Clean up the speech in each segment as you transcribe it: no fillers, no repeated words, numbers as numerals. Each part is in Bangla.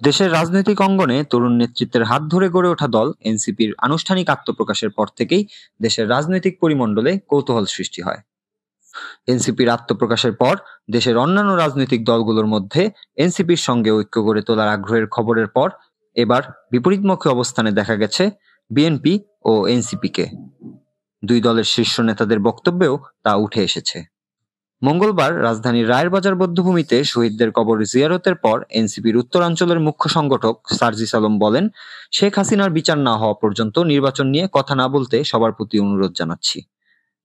দেশের রাজনৈতিক অঙ্গনে তরুণ নেতৃত্বের হাত ধরে গড়ে ওঠা দল এনসিপির আনুষ্ঠানিক আত্মপ্রকাশের পর থেকেই দেশের রাজনৈতিক পরিমণ্ডলে কৌতূহল সৃষ্টি হয়। এনসিপির আত্মপ্রকাশের পর দেশের অন্যান্য রাজনৈতিক দলগুলোর মধ্যে এনসিপির সঙ্গে ঐক্য গড়ে তোলার আগ্রহের খবরের পর এবার বিপরীতমুখী অবস্থানে দেখা গেছে বিএনপি ও এনসিপিকে। দুই দলের শীর্ষ নেতাদের বক্তব্যেও তা উঠে এসেছে। মঙ্গলবার রাজধানীর রায়েরবাজার বধ্যভূমিতে শহীদদের কবর জিয়ারতের পর এনসিপির উত্তরাঞ্চলের মুখ্য সংগঠক সার্জিস আলম বলেন, শেখ হাসিনার বিচার না হওয়া পর্যন্ত নির্বাচন নিয়ে কথা না বলতে সবার প্রতি অনুরোধ জানাচ্ছি।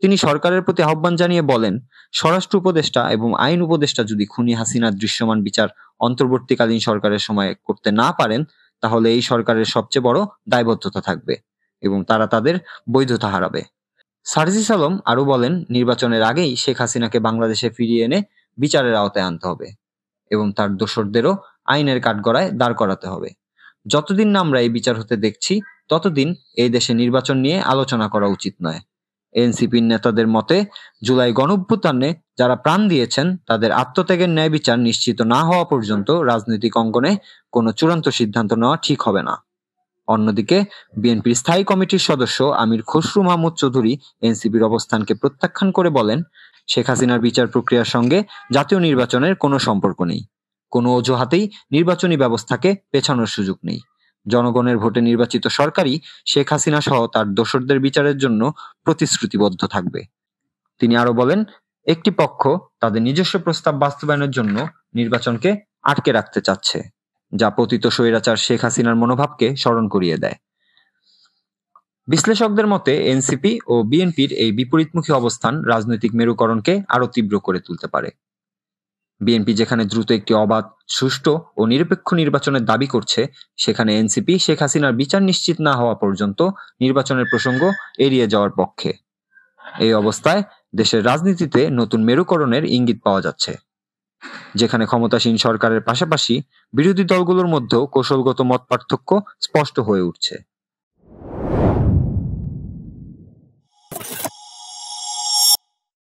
তিনি সরকারের প্রতি আহ্বান জানিয়ে বলেন, স্বরাষ্ট্র উপদেষ্টা এবং আইন উপদেষ্টা যদি খুনি হাসিনার দৃশ্যমান বিচার অন্তর্বর্তীকালীন সরকারের সময় করতে না পারেন, তাহলে এই সরকারের সবচেয়ে বড় দায়বদ্ধতা থাকবে এবং তারা তাদের বৈধতা হারাবে। সার্জিস আলম আরো বলেন, নির্বাচনের আগেই শেখ হাসিনাকে বাংলাদেশে ফিরিয়ে এনে বিচারের আওতায় আনতে হবে এবং তার দোসরদেরও আইনের কাঠগড়ায় দাঁড় করাতে হবে। যতদিন না আমরা এই বিচার হতে দেখছি, ততদিন এই দেশে নির্বাচন নিয়ে আলোচনা করা উচিত নয়। এনসিপির নেতাদের মতে, জুলাই গণঅভ্যুত্থানে যারা প্রাণ দিয়েছেন তাদের আত্মত্যাগের ন্যায় বিচার নিশ্চিত না হওয়া পর্যন্ত রাজনৈতিক অঙ্গনে কোনো চূড়ান্ত সিদ্ধান্ত নেওয়া ঠিক হবে না। অন্যদিকে বিএনপির স্থায়ী কমিটির সদস্য আমির খসরু মাহমুদ চৌধুরী এনসিপির অবস্থানকে প্রত্যাখ্যান করে বলেন, শেখ হাসিনার বিচার প্রক্রিয়ার সঙ্গে জাতীয় নির্বাচনের কোনো সম্পর্ক নেই। কোনো অজুহাতেই নির্বাচনী ব্যবস্থাকে পেছানোর সুযোগ নেই। জনগণের ভোটে নির্বাচিত সরকারই শেখ হাসিনা সহ তার দোসরদের বিচারের জন্য প্রতিশ্রুতিবদ্ধ থাকবে। তিনি আরো বলেন, একটি পক্ষ তাদের নিজস্ব প্রস্তাব বাস্তবায়নের জন্য নির্বাচনকে আটকে রাখতে চাচ্ছে, যা পতিত স্বৈরাচার শেখ হাসিনার মনোভাবকে স্মরণ করিয়ে দেয়। বিশ্লেষকদের মতে এনসিপি ও বিএনপির এই বিপরীতমুখী অবস্থান রাজনৈতিক মেরুকরণকে আরো তীব্র করে তুলতে পারে। বিএনপি যেখানে দ্রুত একটি অবাধ, সুষ্ঠু ও নিরপেক্ষ নির্বাচনের দাবি করছে, সেখানে এনসিপি শেখ হাসিনার বিচার নিশ্চিত না হওয়া পর্যন্ত নির্বাচনের প্রসঙ্গ এড়িয়ে যাওয়ার পক্ষে। এই অবস্থায় দেশের রাজনীতিতে নতুন মেরুকরণের ইঙ্গিত পাওয়া যাচ্ছে, যেখানে ক্ষমতাসীন সরকারের পাশাপাশি বিরোধী দলগুলোর মধ্যেও কৌশলগত মত পার্থক্য স্পষ্ট হয়ে উঠছে।